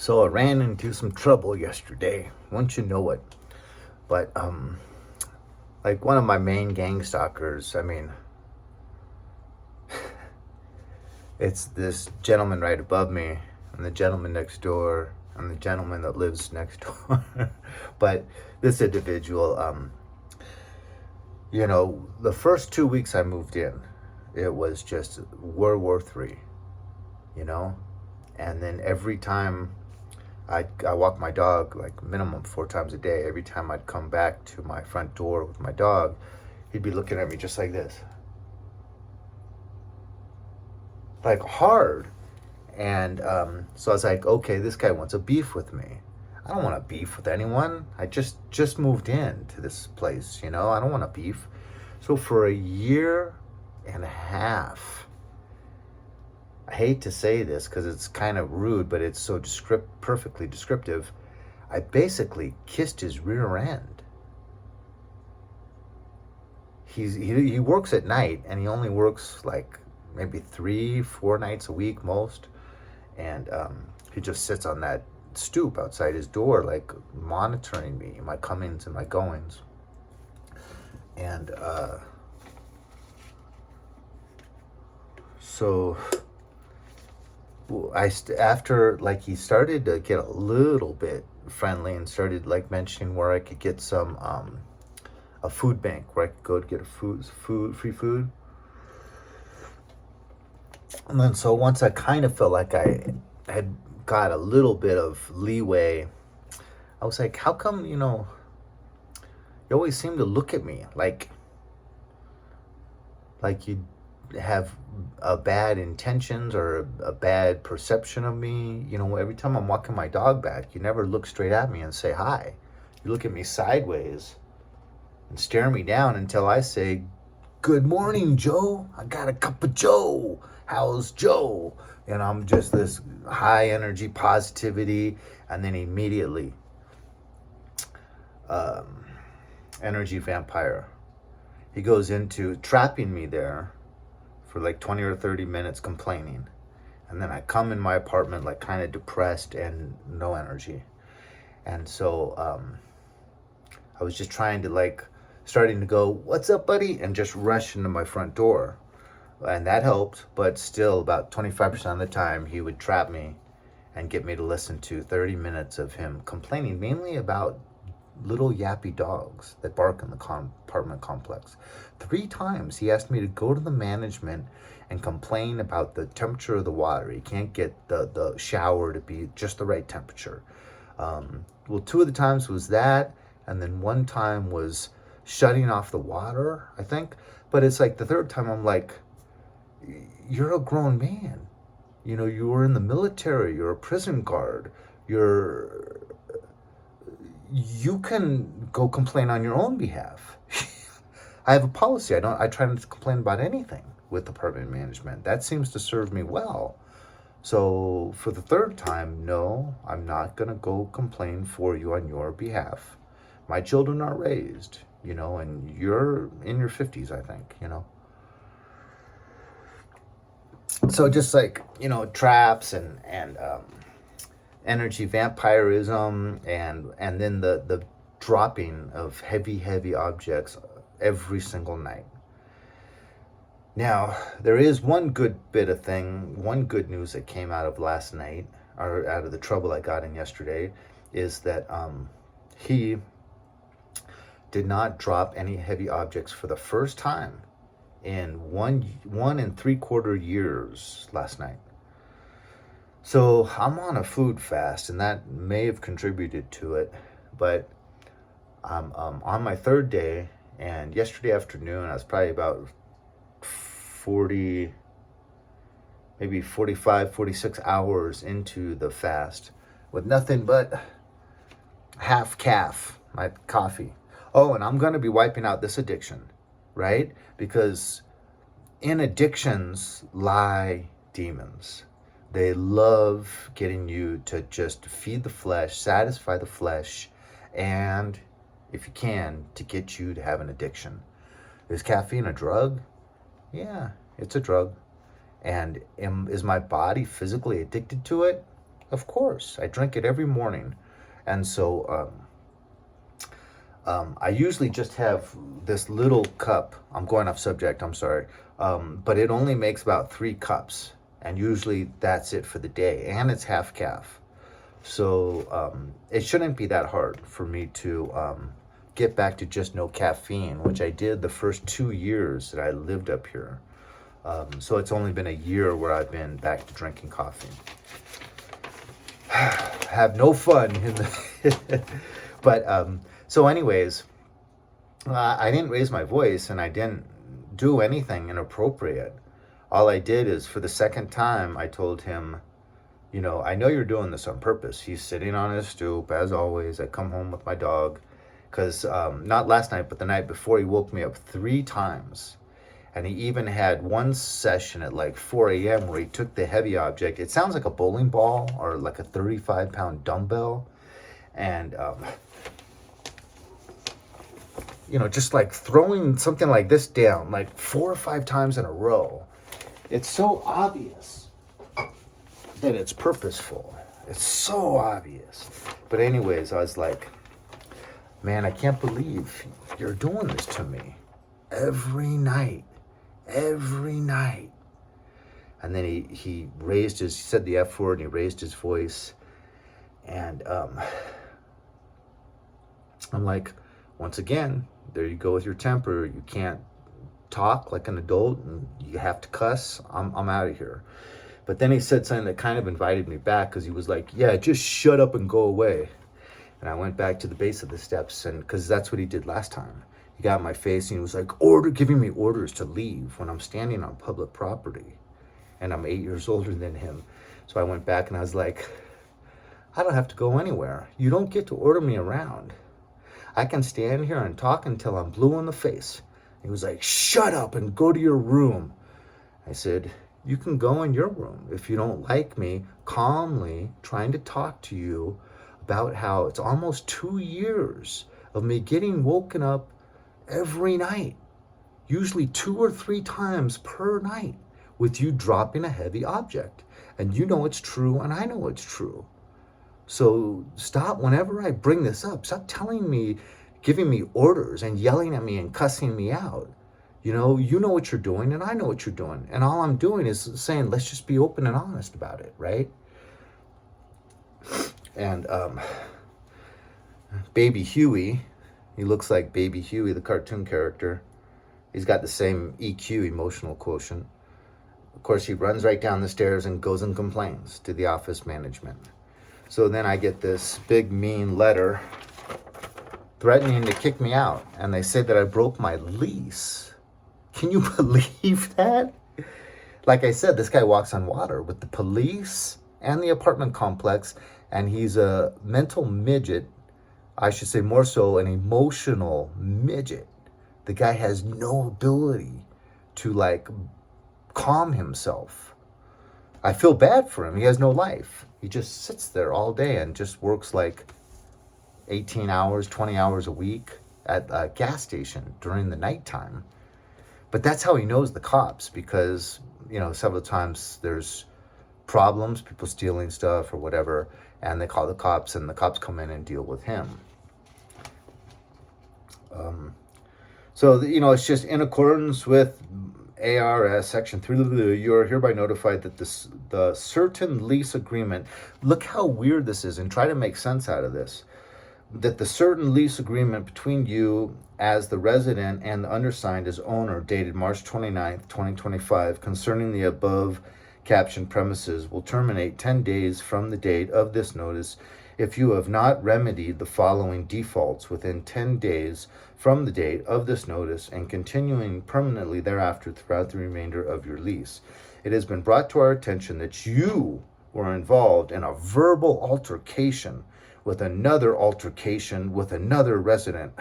So I ran into some trouble yesterday. Once you know it. But like one of my main gang stalkers, I mean, it's this gentleman right above me, and the gentleman next door, and the gentleman that lives next door. But this individual, the first 2 weeks I moved in, it was just World War III, you know? And then every time I walk my dog like minimum 4 times a day. Every time I'd come back to my front door with my dog, he'd be looking at me just like this, like hard. And so I was like, okay, this guy wants a beef with me. I don't want a beef with anyone. I just moved in to this place, I don't want a beef. So for a year and a half, I hate to say this because it's kind of rude, but it's so perfectly descriptive. I basically kissed his rear end. He works at night, and he only works like maybe 3-4 nights a week most, and he just sits on that stoop outside his door, like monitoring me, my comings and my goings. And so after like he started to get a little bit friendly and started like mentioning where I could get some a food bank where I could go to get free food. And then so once I kind of felt like I had got a little bit of leeway, I was like, how come, you always seem to look at me like you have a bad intentions or a bad perception of me. Every time I'm walking my dog back, you never look straight at me and say hi. You look at me sideways and stare me down until I say, good morning, Joe. I got a cup of Joe. How's Joe? And I'm just this high energy positivity. And then immediately, energy vampire. He goes into trapping me there for like 20 or 30 minutes complaining. And then I come in my apartment like kind of depressed and no energy. And so I was just trying to like, starting to go, what's up, buddy? And just rush into my front door. And that helped, but still about 25% of the time he would trap me and get me to listen to 30 minutes of him complaining mainly about little yappy dogs that bark in the apartment complex. 3 times he asked me to go to the management and complain about the temperature of the water. He can't get the shower to be just the right temperature. Well, 2 of the times was that, and then 1 time was shutting off the water, I think. But it's like the 3rd time I'm like, you're a grown man. You were in the military, you're a prison guard, you can go complain on your own behalf. I have a policy. I try not to complain about anything with apartment management. That seems to serve me well. So for the 3rd time, no, I'm not going to go complain for you on your behalf. My children are raised, and you're in your 50s, I think, So just like, traps and energy vampirism and then the dropping of heavy objects every single night. Now, there is one good news that came out of last night, or out of the trouble I got in yesterday, is that he did not drop any heavy objects for the first time in 1 3/4 years last night. So I'm on a food fast, and that may have contributed to it, but I'm on my 3rd day, and yesterday afternoon I was probably about 40, maybe 45, 46 hours into the fast with nothing but half calf, my coffee. Oh, and I'm going to be wiping out this addiction, right? Because in addictions lie demons. They love getting you to just feed the flesh, satisfy the flesh, and if you can, to get you to have an addiction. Is caffeine a drug? Yeah, it's a drug. And is my body physically addicted to it? Of course, I drink it every morning. And so I usually just have this little cup. I'm going off subject, I'm sorry. But it only makes about 3 cups. And usually that's it for the day. And it's half calf. So it shouldn't be that hard for me to get back to just no caffeine, which I did the first 2 years that I lived up here. So it's only been a year where I've been back to drinking coffee. Have no fun in the but so anyways, I didn't raise my voice and I didn't do anything inappropriate. All I did is, for the second time, I told him, you know, I know you're doing this on purpose. He's sitting on his stoop, as always. I come home with my dog, because not last night, but the night before, he woke me up 3 times. And he even had one session at like 4 a.m. where he took the heavy object. It sounds like a bowling ball or like a 35-pound dumbbell. And, you know, just like throwing something like this down like 4 or 5 times in a row. It's so obvious that it's purposeful. It's so obvious. But anyways, I was like, man, I can't believe you're doing this to me every night. Every night. And then he said the F word, and he raised his voice. And I'm like, once again, there you go with your temper. You can't talk like an adult, and you have to cuss. I'm out of here. But then he said something that kind of invited me back, because he was like, yeah, just shut up and go away. And I went back to the base of the steps, and because that's what he did last time. He got in my face and he was like, giving me orders to leave when I'm standing on public property. And I'm 8 years older than him. So I went back and I was like, I don't have to go anywhere. You don't get to order me around. I can stand here and talk until I'm blue in the face. He was like, shut up and go to your room. I said, you can go in your room if you don't like me calmly trying to talk to you about how it's almost 2 years of me getting woken up every night, usually 2 or 3 times per night, with you dropping a heavy object. And you know it's true, and I know it's true. So stop, whenever I bring this up, stop telling me, giving me orders and yelling at me and cussing me out. You know what you're doing, and I know what you're doing. And all I'm doing is saying, let's just be open and honest about it, right? And Baby Huey, he looks like Baby Huey, the cartoon character. He's got the same EQ, emotional quotient. Of course, he runs right down the stairs and goes and complains to the office management. So then I get this big, mean letter threatening to kick me out. And they say that I broke my lease. Can you believe that? Like I said, this guy walks on water with the police and the apartment complex. And he's a mental midget. I should say more so an emotional midget. The guy has no ability to like calm himself. I feel bad for him. He has no life. He just sits there all day and just works like 18 hours, 20 hours a week at a gas station during the nighttime. But that's how he knows the cops, because, you know, several times there's problems, people stealing stuff or whatever, and they call the cops, and the cops come in and deal with him. So, you know, it's just in accordance with ARS Section 3, you are hereby notified that the certain lease agreement, look how weird this is, and try to make sense out of this, that the certain lease agreement between you as the resident and the undersigned as owner, dated March 29th, 2025, concerning the above captioned premises will terminate 10 days from the date of this notice if you have not remedied the following defaults within 10 days from the date of this notice and continuing permanently thereafter throughout the remainder of your lease. It has been brought to our attention that you were involved in a verbal altercation with another resident.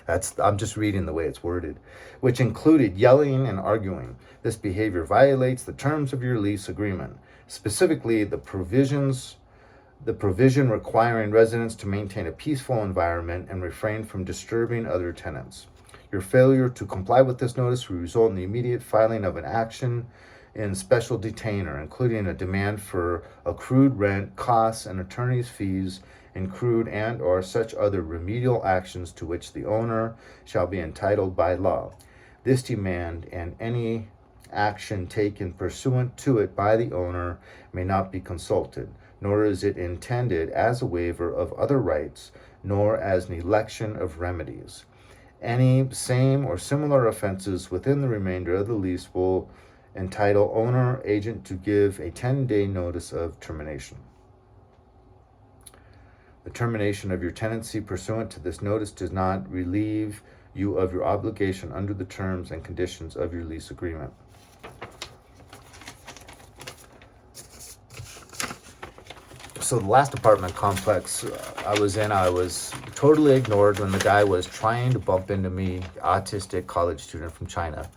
I'm just reading the way it's worded, which included yelling and arguing. This behavior violates the terms of your lease agreement, specifically the provision requiring residents to maintain a peaceful environment and refrain from disturbing other tenants. Your failure to comply with this notice will result in the immediate filing of an action in special detainer, including a demand for accrued rent, costs, and attorney's fees, accrued and or such other remedial actions to which the owner shall be entitled by law. This demand and any action taken pursuant to it by the owner may not be consulted, nor is it intended as a waiver of other rights, nor as an election of remedies. Any same or similar offenses within the remainder of the lease will entitle owner agent to give a 10-day notice of termination. The termination of your tenancy pursuant to this notice does not relieve you of your obligation under the terms and conditions of your lease agreement. So the last apartment complex I was in, I was totally ignored when the guy was trying to bump into me, autistic college student from China,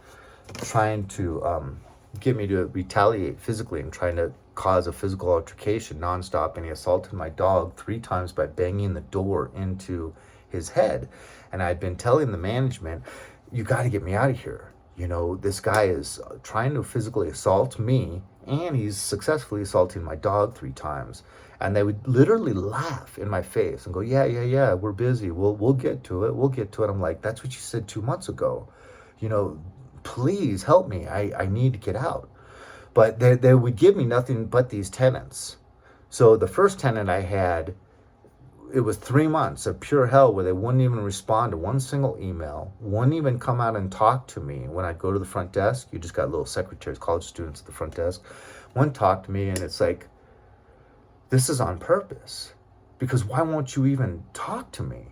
trying to get me to retaliate physically and trying to cause a physical altercation nonstop. And he assaulted my dog 3 times by banging the door into his head. And I'd been telling the management, you got to get me out of here. You know, this guy is trying to physically assault me, and he's successfully assaulting my dog 3 times. And they would literally laugh in my face and go, yeah, we're busy. We'll get to it. I'm like, that's what you said 2 months ago. You know, please help me. I need to get out. But they would give me nothing but these tenants. So the first tenant I had, it was 3 months of pure hell where they wouldn't even respond to one single email, wouldn't even come out and talk to me. When I'd go to the front desk, you just got little secretaries, college students at the front desk, wouldn't talk to me. And it's like, this is on purpose, because why won't you even talk to me?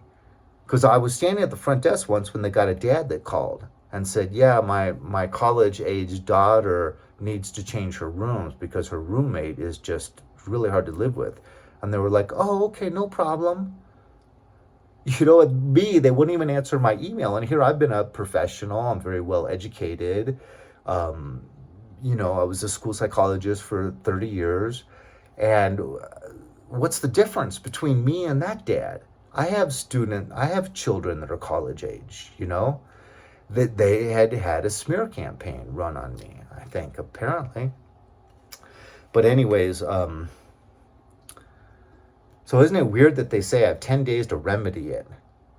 Because I was standing at the front desk once when they got a dad that called and said, yeah, my college-age daughter needs to change her rooms because her roommate is just really hard to live with. And they were like, oh, okay, no problem. You know, at me, they wouldn't even answer my email. And here I've been a professional. I'm very well educated. You know, I was a school psychologist for 30 years. And what's the difference between me and that dad? I have children that are college age, you know, that they had a smear campaign run on me, I think, apparently. But anyways, so isn't it weird that they say I have 10 days to remedy it?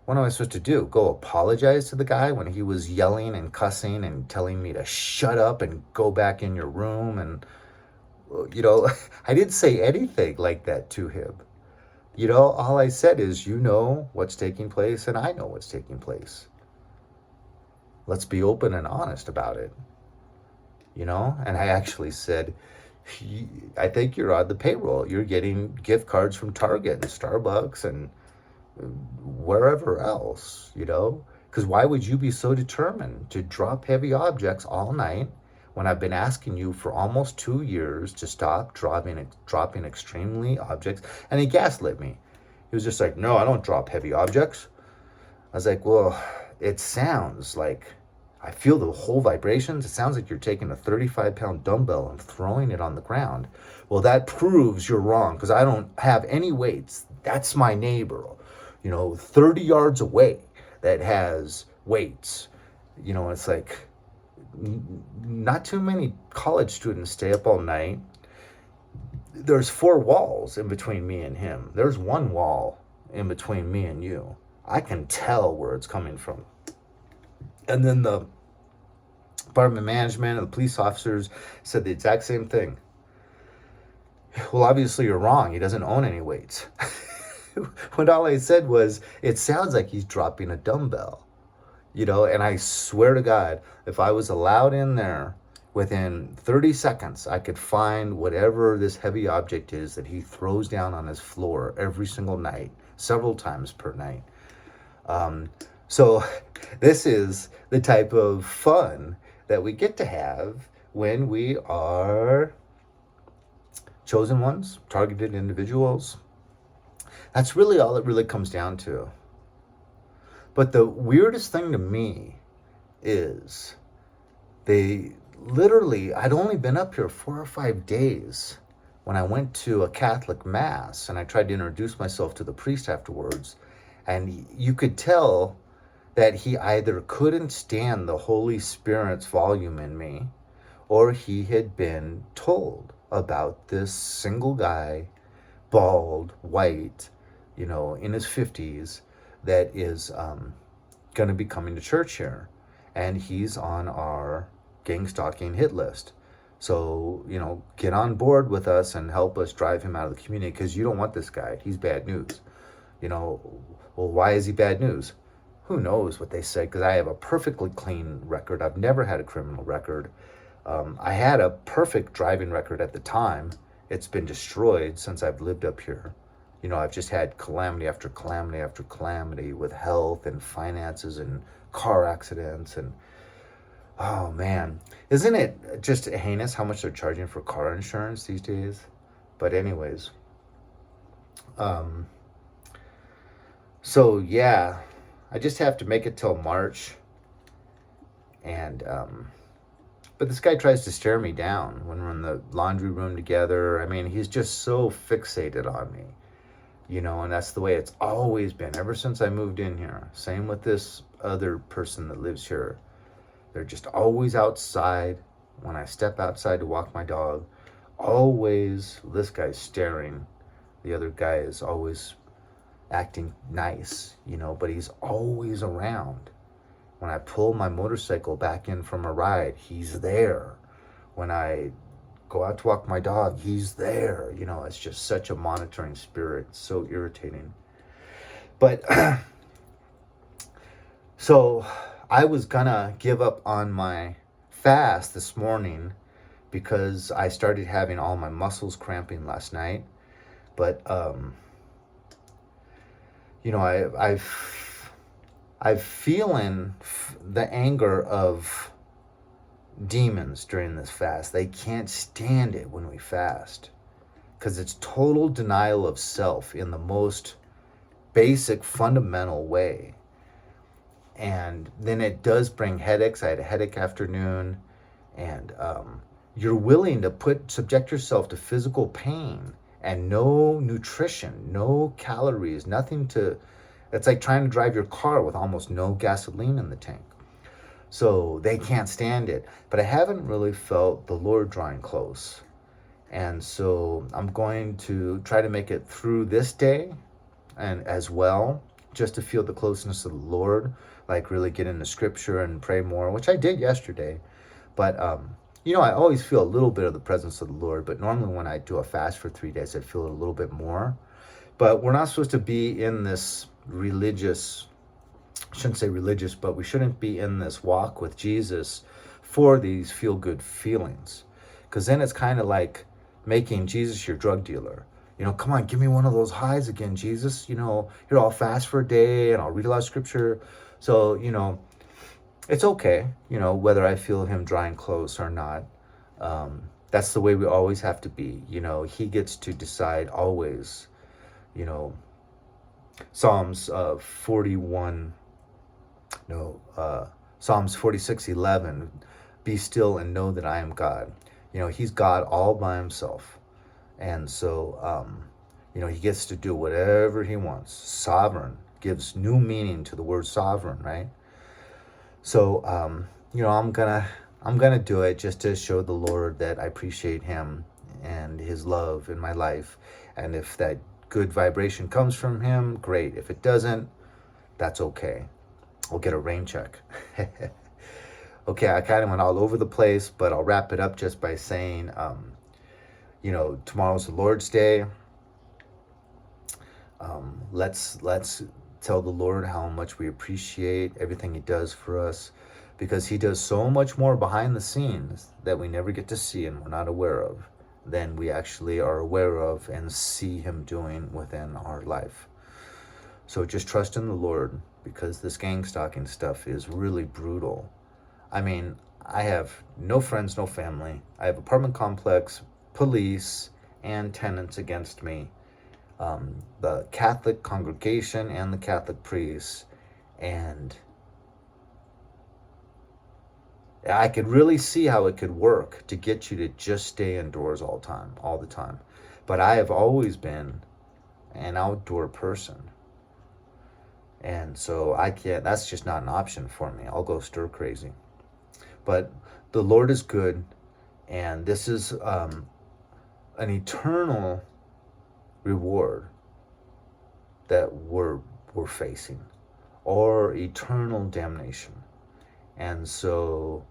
What am I supposed to do? Go apologize to the guy when he was yelling and cussing and telling me to shut up and go back in your room? And, you know, I didn't say anything like that to him. You know, all I said is, you know what's taking place and I know what's taking place. Let's be open and honest about it. You know, and I actually said, I think you're on the payroll. You're getting gift cards from Target and Starbucks and wherever else, you know, because why would you be so determined to drop heavy objects all night when I've been asking you for almost 2 years to stop dropping extremely objects? And he gaslit me. He was just like, no, I don't drop heavy objects. I was like, well, it sounds like, I feel the whole vibrations. It sounds like you're taking a 35-pound dumbbell and throwing it on the ground. Well, that proves you're wrong, because I don't have any weights. That's my neighbor, you know, 30 yards away that has weights. You know, it's like, not too many college students stay up all night. There's 4 walls in between me and him. There's 1 wall in between me and you. I can tell where it's coming from. And then the apartment management and the police officers said the exact same thing. Well, obviously you're wrong. He doesn't own any weights. When all I said was, it sounds like he's dropping a dumbbell. You know, and I swear to God, if I was allowed in there, within 30 seconds, I could find whatever this heavy object is that he throws down on his floor every single night, several times per night. So this is the type of fun that we get to have when we are chosen ones, targeted individuals. That's really all it really comes down to. But the weirdest thing to me is they literally, I'd only been up here 4 or 5 days when I went to a Catholic mass and I tried to introduce myself to the priest afterwards. And you could tell that he either couldn't stand the Holy Spirit's volume in me, or he had been told about this single guy, bald, white, in his 50s, that is going to be coming to church here. And he's on our gang stalking hit list. So, get on board with us and help us drive him out of the community, because you don't want this guy. He's bad news. Well, why is he bad news? Who knows what they say, because I have a perfectly clean record. I've never had a criminal record. I had a perfect driving record at the time. It's been destroyed since I've lived up here. I've just had calamity after calamity after calamity with health and finances and car accidents. And oh man, isn't it just heinous how much they're charging for car insurance these days? But anyways, so yeah, I just have to make it till March. And but this guy tries to stare me down when we're in the laundry room together. I mean, he's just so fixated on me, and that's the way it's always been ever since I moved in here. Same with this other person that lives here. They're just always outside. When I step outside to walk my dog, always this guy's staring. The other guy is always acting nice, but he's always around. When I pull my motorcycle back in from a ride, he's there. When I go out to walk my dog, he's there. It's just such a monitoring spirit. It's so irritating. But so I was gonna give up on my fast this morning because I started having all my muscles cramping last night. But I've feeling the anger of demons during this fast. They can't stand it when we fast, because it's total denial of self in the most basic, fundamental way. And then it does bring headaches. I had a headache afternoon, and you're willing to subject yourself to physical pain and no nutrition, no calories, nothing to. It's like trying to drive your car with almost no gasoline in the tank. So they can't stand it. But I haven't really felt the Lord drawing close. And so I'm going to try to make it through this day and as well, just to feel the closeness of the Lord, like really get into scripture and pray more, which I did yesterday. But, I always feel a little bit of the presence of the Lord. But normally when I do a fast for 3 days, I feel it a little bit more. But we're not supposed to be in this shouldn't say religious, but we shouldn't be in this walk with Jesus for these feel-good feelings. Because then it's kind of like making Jesus your drug dealer. Come on, give me one of those highs again, Jesus. Here, I'll fast for a day and I'll read a lot of scripture. So, it's okay, whether I feel him drawing close or not. That's the way we always have to be. He gets to decide always. Psalms 46:11, be still and know that I am God. He's God all by himself. And so, he gets to do whatever he wants. Sovereign gives new meaning to the word sovereign, right? So, I'm gonna do it just to show the Lord that I appreciate him and his love in my life. And if that good vibration comes from him, great. If it doesn't, that's okay. I'll get a rain check. Okay, I kind of went all over the place, but I'll wrap it up just by saying, tomorrow's the Lord's Day. Let's tell the Lord how much we appreciate everything he does for us, because he does so much more behind the scenes that we never get to see and we're not aware of than we actually are aware of and see him doing within our life. So just trust in the Lord, because this gang stalking stuff is really brutal. I mean, I have no friends, no family. I have apartment complex, police, and tenants against me. The Catholic congregation and the Catholic priests. And I could really see how it could work to get you to just stay indoors all the time. But I have always been an outdoor person. And so that's just not an option for me. I'll go stir crazy. But the Lord is good. And this is an eternal reward that we're facing, or eternal damnation. And so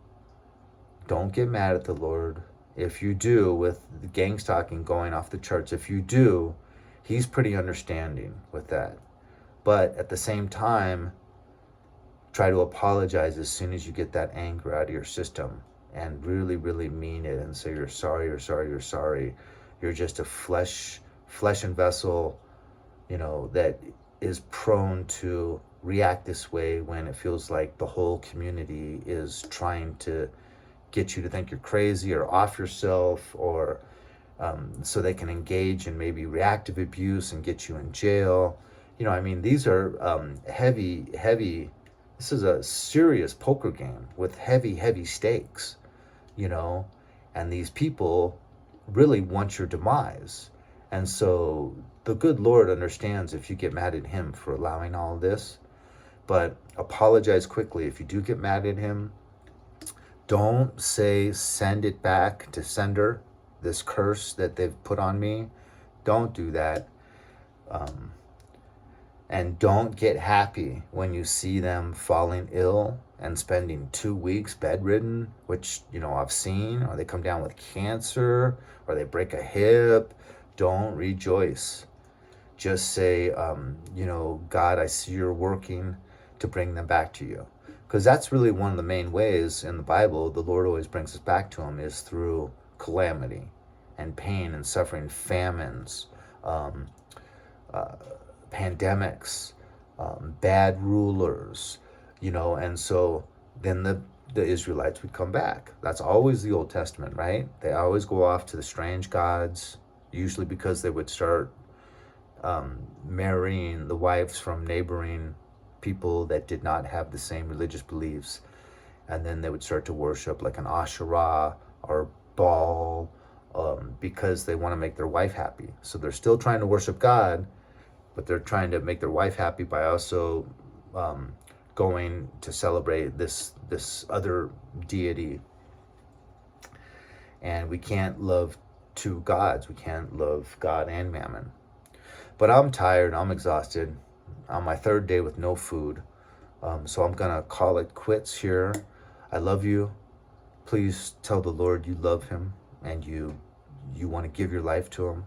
don't get mad at the Lord. If you do, with the gang stalking going off the charts, if you do, he's pretty understanding with that. But at the same time, try to apologize as soon as you get that anger out of your system, and really, really mean it and say you're sorry, you're sorry, you're sorry. You're just a flesh and vessel, that is prone to react this way when it feels like the whole community is trying to get you to think you're crazy or off yourself, or so they can engage in maybe reactive abuse and get you in jail. These are heavy. This is a serious poker game with heavy stakes, and these people really want your demise. And so the good Lord understands if you get mad at him for allowing all this, but apologize quickly. If you do get mad at him, don't say, send it back to sender, this curse that they've put on me. Don't do that. And don't get happy when you see them falling ill and spending 2 weeks bedridden, which, I've seen, or they come down with cancer, or they break a hip. Don't rejoice. Just say, God, I see you're working to bring them back to you. Because that's really one of the main ways in the Bible the Lord always brings us back to him, is through calamity and pain and suffering, famines, pandemics, bad rulers, and so then the Israelites would come back. That's always the Old Testament, right? They always go off to the strange gods, usually because they would start marrying the wives from neighboring people that did not have the same religious beliefs, and then they would start to worship like an Asherah or Baal, because they want to make their wife happy. So they're still trying to worship God, but they're trying to make their wife happy by also going to celebrate this other deity. And we can't love two gods. We can't love God and Mammon. But I'm tired. I'm exhausted. On my third day with no food. So I'm going to call it quits here. I love you. Please tell the Lord you love him and you want to give your life to him,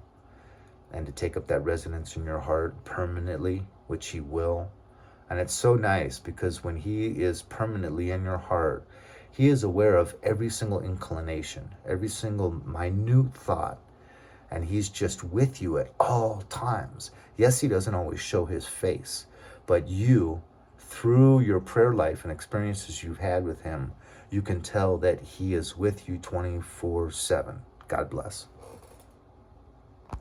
and to take up that residence in your heart permanently, which he will. And it's so nice because when he is permanently in your heart, he is aware of every single inclination, every single minute thought, and he's just with you at all times. Yes, he doesn't always show his face, but you, through your prayer life and experiences you've had with him, you can tell that he is with you 24/7. God bless.